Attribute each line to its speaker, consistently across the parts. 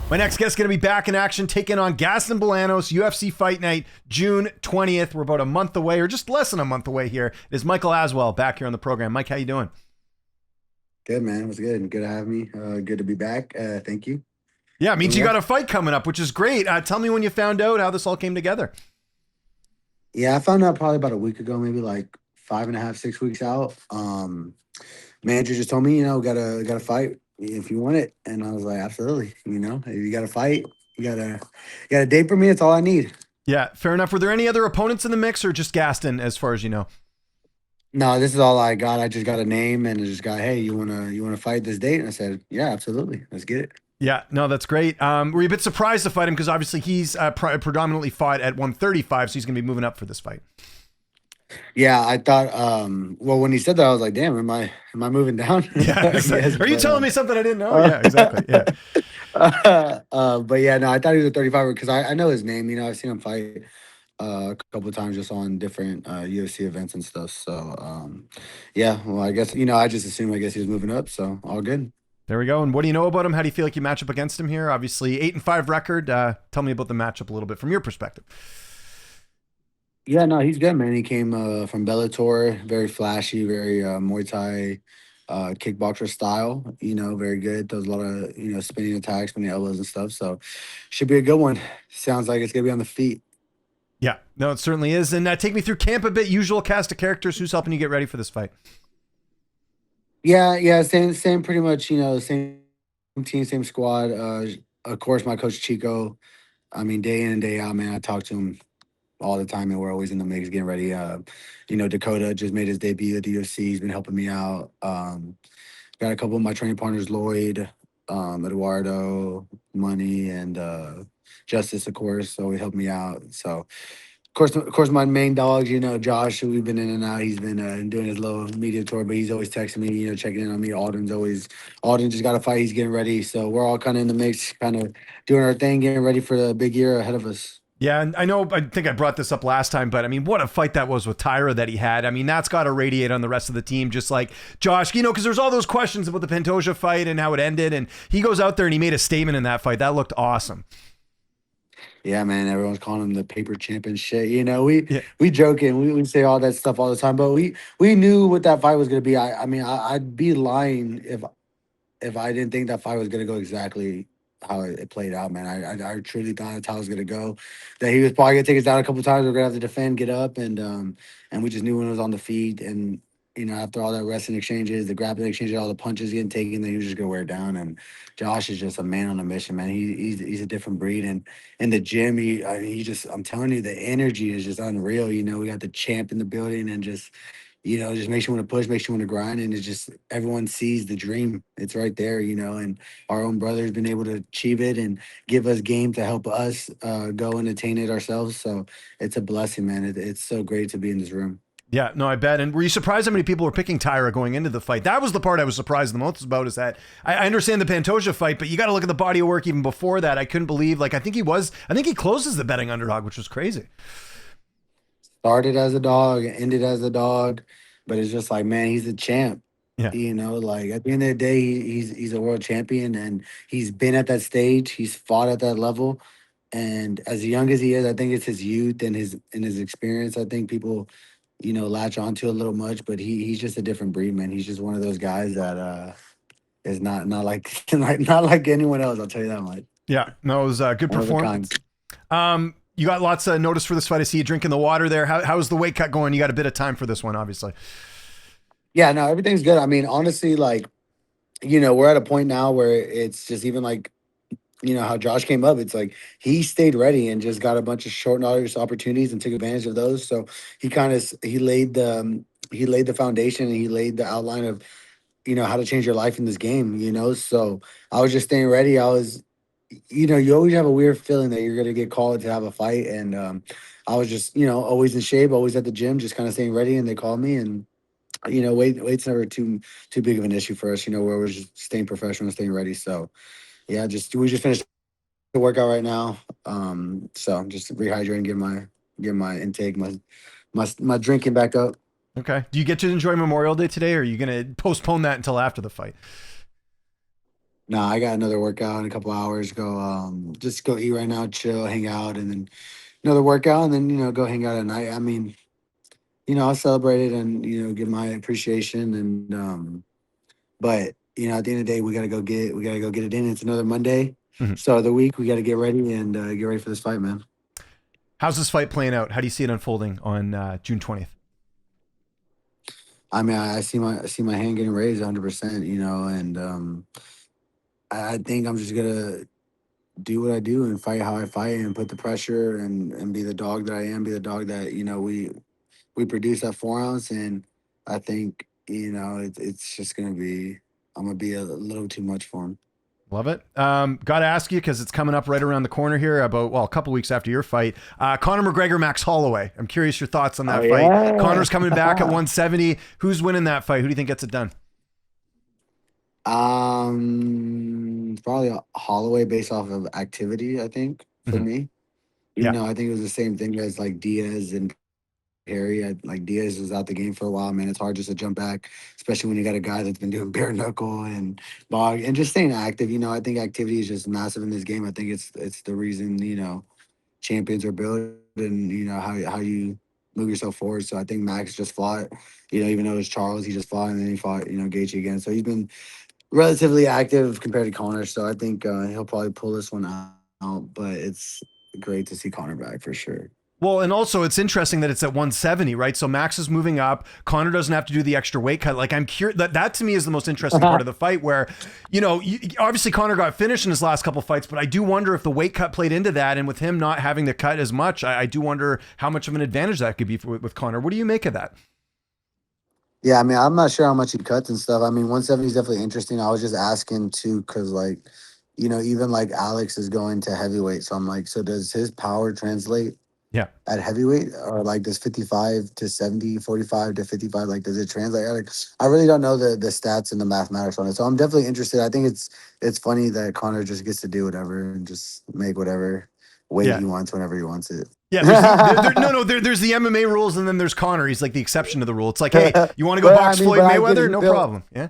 Speaker 1: My next guest is going to be back in action, taking on Gaston Bolanos, UFC Fight Night, June 20th. We're about a month away, or just less than a month away here. It is Michael Aswell back here on the program. Mike, how you doing?
Speaker 2: Good, man. It was good. Good to have me. Good to be back. Thank you.
Speaker 1: Yeah, it
Speaker 2: So
Speaker 1: means you
Speaker 2: yeah,
Speaker 1: got a fight coming up, which is great. Tell me when you found out how this all came together.
Speaker 2: yeah. I found out probably about a week ago, maybe like 5.5, 6 weeks out. Manager just told me, gotta fight if you want it, and I was like, absolutely. If you gotta fight, you got a date for me. It's all I need.
Speaker 1: Yeah, fair enough. Were there any other opponents in the mix, or just Gaston, as far as you know?
Speaker 2: No, this is all I got. I just got a name, and I just got, hey, you wanna fight this date? And I said, yeah, absolutely. Let's get it.
Speaker 1: Yeah, no, that's great. Were you a bit surprised to fight him? Because obviously he's predominantly fought at 135, so he's going to be moving up for this fight.
Speaker 2: Yeah, I thought. Well, when he said that, I was like, "Damn, am I moving down?"
Speaker 1: Yeah,
Speaker 2: Yes,
Speaker 1: are you
Speaker 2: but
Speaker 1: telling me something I didn't know? Yeah, exactly. Yeah.
Speaker 2: but yeah, no, I thought he was a 35 because I know his name. I've seen him fight a couple of times just on different UFC events and stuff. So yeah, well, I guess I just assumed I guess he was moving up. So all good.
Speaker 1: There we go. And what do you know about him? How do you feel like you match up against him here? Obviously, 8-5 record. Tell me about the matchup a little bit from your perspective.
Speaker 2: Yeah, no, he's good, man. He came from Bellator, very flashy, very Muay Thai kickboxer style. Very good. Does a lot of spinning attacks, spinning elbows and stuff. So should be a good one. Sounds like it's gonna be on the feet.
Speaker 1: Yeah, no, it certainly is. And take me through camp a bit. Usual cast of characters. Who's helping you get ready for this fight?
Speaker 2: Yeah, yeah, same, pretty much. Same team, same squad. Of course, my coach Chico. I mean, day in and day out, man. I talk to him all the time, and we're always in the mix, getting ready. Dakota just made his debut at the UFC. He's been helping me out. Got a couple of my training partners, Lloyd, Eduardo, Money, and Justice, of course. So he helped me out. So of course, my main dogs, Josh, who we've been in and out. He's been doing his little media tour, but he's always texting me, checking in on me. Alden just got a fight. He's getting ready. So we're all kind of in the mix, kind of doing our thing, getting ready for the big year ahead of us.
Speaker 1: Yeah, and I think I brought this up last time, but I mean, what a fight that was with Taira that he had. I mean, that's got to radiate on the rest of the team, just like Josh, because there's all those questions about the Pantoja fight and how it ended. And he goes out there and he made a statement in that fight. That looked awesome.
Speaker 2: Yeah, man. Everyone's calling him the paper champ and shit. We
Speaker 1: Yeah.
Speaker 2: we joking, we say all that stuff all the time, but we knew what that fight was gonna be. I mean, I'd be lying if I didn't think that fight was gonna go exactly how it played out, man. I truly thought that's how it was gonna go. That he was probably gonna take us down a couple times. We're gonna have to defend, get up, and we just knew when it was on the feet. And after all that wrestling exchanges, the grappling exchanges, all the punches getting taken, then he was just gonna wear it down. And Josh is just a man on a mission, man. He's a different breed. And in the gym, he just, I'm telling you, the energy is just unreal. We got the champ in the building, and just makes you want to push, makes you want to grind, and it's just everyone sees the dream. It's right there, and our own brother's been able to achieve it and give us game to help us go and attain it ourselves. So it's a blessing, man. It's so great to be in this room.
Speaker 1: Yeah, no, I bet. And were you surprised how many people were picking Taira going into the fight? That was the part I was surprised the most about, is that I understand the Pantoja fight, but you got to look at the body of work even before that. I couldn't believe, I think he closes the betting underdog, which was crazy.
Speaker 2: Started as a dog, ended as a dog, but it's just like, man, he's a champ.
Speaker 1: Yeah.
Speaker 2: Like at the end of the day, he's a world champion, and he's been at that stage. He's fought at that level, and as young as he is, I think it's his youth and his experience. I think people, latch onto a little much, but he's just a different breed, man. He's just one of those guys that is not like not like anyone else. I'll tell you that much.
Speaker 1: Yeah, no, it was a good
Speaker 2: One of a kind.
Speaker 1: performance. You got lots of notice for this fight. I see you drinking the water there. How's the weight cut going? You got a bit of time for this one, obviously.
Speaker 2: Yeah, no, everything's good. I mean, honestly, like, we're at a point now where it's just even like, how Josh came up. It's like he stayed ready and just got a bunch of short notice opportunities and took advantage of those. So he laid the foundation, and he laid the outline of how to change your life in this game. So I was just staying ready. You always have a weird feeling that you're gonna get called to have a fight, and I was just always in shape, always at the gym, just kind of staying ready. And they called me, and weight's never too big of an issue for us. Where we're just staying professional and staying ready. So yeah, just we just finished the workout right now. So I'm just rehydrating, get my intake, my drinking back up.
Speaker 1: Okay. Do you get to enjoy Memorial Day today, or are you going to postpone that until after the fight?
Speaker 2: No, I got another workout in a couple hours. Go just go eat right now, chill, hang out, and then another workout, and then go hang out at night. I mean, I'll celebrate it and give my appreciation and but at the end of the day, we gotta go get it in. It's another Monday,
Speaker 1: Mhm.
Speaker 2: start of the week. We got to get ready and get ready for this fight, man.
Speaker 1: How's this fight playing out? How do you see it unfolding on June 20th?
Speaker 2: I mean, I see my hand getting raised 100%. And I think I'm just gonna do what I do and fight how I fight and put the pressure and be the dog that I am, be the dog that we produce at 4 ounce, and I think it's just gonna be I'm gonna be a little too much for him.
Speaker 1: Love it. Got to ask you because it's coming up right around the corner here, about a couple weeks after your fight. Conor McGregor, Max Holloway. I'm curious your thoughts on
Speaker 2: Oh
Speaker 1: that fight.
Speaker 2: yeah.
Speaker 1: Conor's coming back at 170. Who's winning that fight? Who do you think gets it done?
Speaker 2: Probably a Holloway based off of activity. I think for
Speaker 1: Mhm.
Speaker 2: me,
Speaker 1: Yeah.
Speaker 2: I think it was the same thing as like Diaz and Harry. Like Diaz was out the game for a while, man. It's hard just to jump back, especially when you got a guy that's been doing bare knuckle and bog and just staying active. I think activity is just massive in this game. I think it's the reason champions are built, and how you move yourself forward. So I think Max just fought. Even though it was Charles, he just fought, and then he fought Gaethje again. So he's been relatively active compared to Conor. So I think he'll probably pull this one out. But it's great to see Conor back for sure.
Speaker 1: Well, and also it's interesting that it's at 170, right? So Max is moving up. Conor doesn't have to do the extra weight cut. Like I'm curious that to me is the most interesting part of the fight where, obviously Conor got finished in his last couple fights, but I do wonder if the weight cut played into that. And with him not having to cut as much, I do wonder how much of an advantage that could be with Conor. What do you make of that?
Speaker 2: Yeah, I mean, I'm not sure how much he cuts and stuff. I mean, 170 is definitely interesting. I was just asking too, because like, even like Alex is going to heavyweight. So I'm like, so does his power translate
Speaker 1: Yeah.
Speaker 2: at heavyweight, or like does 55 to 70, 45 to 55, like does it translate? Like, I really don't know the stats and the mathematics on it. So I'm definitely interested. I think it's funny that Connor just gets to do whatever and just make whatever weight
Speaker 1: Yeah.
Speaker 2: he wants whenever he wants it.
Speaker 1: Yeah, there's no, there's the MMA rules, and then there's Conor. He's like the exception to the rule. It's like, hey, you want to go
Speaker 2: But I
Speaker 1: box
Speaker 2: mean,
Speaker 1: Floyd
Speaker 2: but I get it.
Speaker 1: Mayweather?
Speaker 2: He
Speaker 1: No
Speaker 2: built.
Speaker 1: problem. Yeah,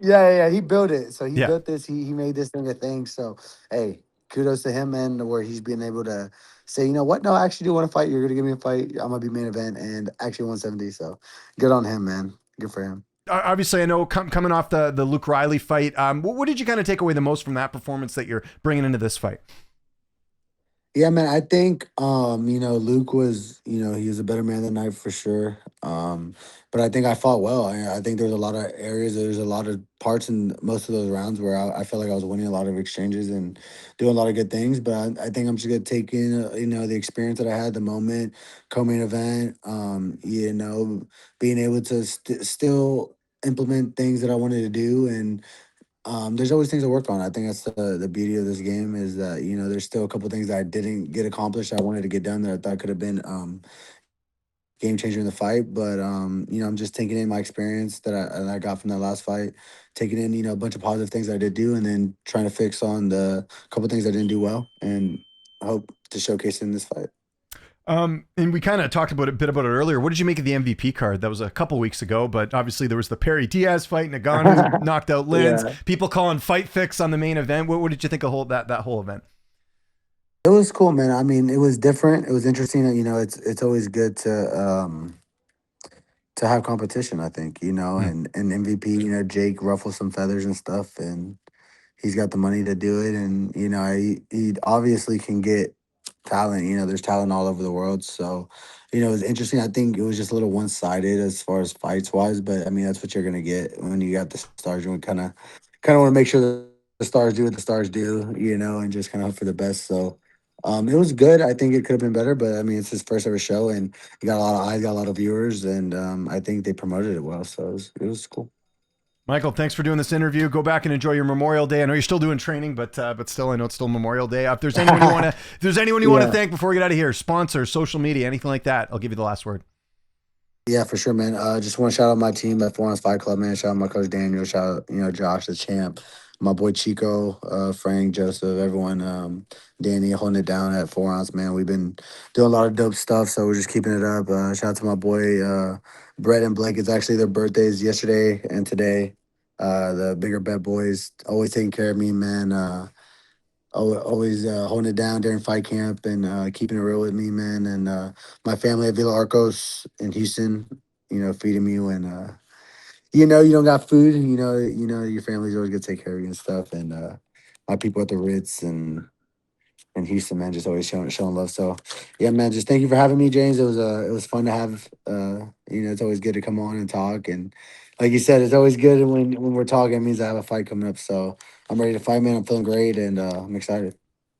Speaker 2: Yeah. He built it. So he
Speaker 1: yeah.
Speaker 2: built this. He made this thing a thing. So hey, kudos to him, man. Where he's been able to say, you know what? No, I actually do want to fight. You're gonna give me a fight. I'm gonna be main event and actually 170. So good on him, man. Good for him.
Speaker 1: Obviously, I know coming off the Luke Riley fight. What did you kind of take away the most from that performance that you're bringing into this fight?
Speaker 2: Yeah, man. I think Luke was, he was a better man than I for sure. But I think I fought well. I think there's a lot of areas, there's a lot of parts in most of those rounds where I felt like I was winning a lot of exchanges and doing a lot of good things. But I think I'm just gonna take in, the experience that I had, the moment, co-main event, being able to still implement things that I wanted to do, and there's always things to work on. I think that's the beauty of this game is that there's still a couple things that I didn't get accomplished. I wanted to get done that I thought could have been game changer in the fight. But I'm just taking in my experience that I got from that last fight, taking in a bunch of positive things that I did do, and then trying to fix on the couple things I didn't do well, and hope to showcase in this fight.
Speaker 1: And we kind of talked about a bit about it earlier. What did you make of the MVP card? That was a couple weeks ago, but obviously there was the Perry Diaz fight, Nagano knocked out Lynch.
Speaker 2: Yeah.
Speaker 1: People calling fight fix on the main event. What did you think of that whole event?
Speaker 2: It was cool, man. I mean, it was different. It was interesting. It's always good to have competition, I think,
Speaker 1: Mm.
Speaker 2: and MVP, Jake ruffles some feathers and stuff, and he's got the money to do it. And, he obviously can get talent. There's talent all over the world. So, it was interesting. I think it was just a little one sided as far as fights wise, but I mean, that's what you're going to get when you got the stars. You kind of want to make sure that the stars do what the stars do, and just kind of hope for the best. So, it was good. I think it could have been better, but I mean, it's his first ever show, and he got a lot of eyes, got a lot of viewers, and I think they promoted it well. So it was cool.
Speaker 1: Michael, thanks for doing this interview. Go back and enjoy your Memorial Day. I know you're still doing training, but still, I know it's still Memorial Day. If there's anyone you want to
Speaker 2: Yeah.
Speaker 1: thank before we get out of here, sponsor, social media, anything like that, I'll give you the last word.
Speaker 2: Yeah, for sure, man. Just want to shout out my team at Four Ounce Fight Club, man. Shout out my coach Daniel. Shout out, Josh, the champ. My boy Chico, Frank, Joseph, everyone, Danny holding it down at 4 ounce, man. We've been doing a lot of dope stuff, so we're just keeping it up. Shout out to my boy Brett and Blake. It's actually their birthdays yesterday and today. the bigger bet boys, always taking care of me, man. Always holding it down during fight camp and keeping it real with me, man. And my family at Villa Arcos in Houston, feeding me when you don't got food. Your family's always gonna take care of you and stuff. And my people at the Ritz and Houston, man, just always showing love. So, yeah, man, just thank you for having me, James. It was fun to have. It's always good to come on and talk. And like you said, it's always good when we're talking. It means I have a fight coming up. So I'm ready to fight, man. I'm feeling great, and I'm excited.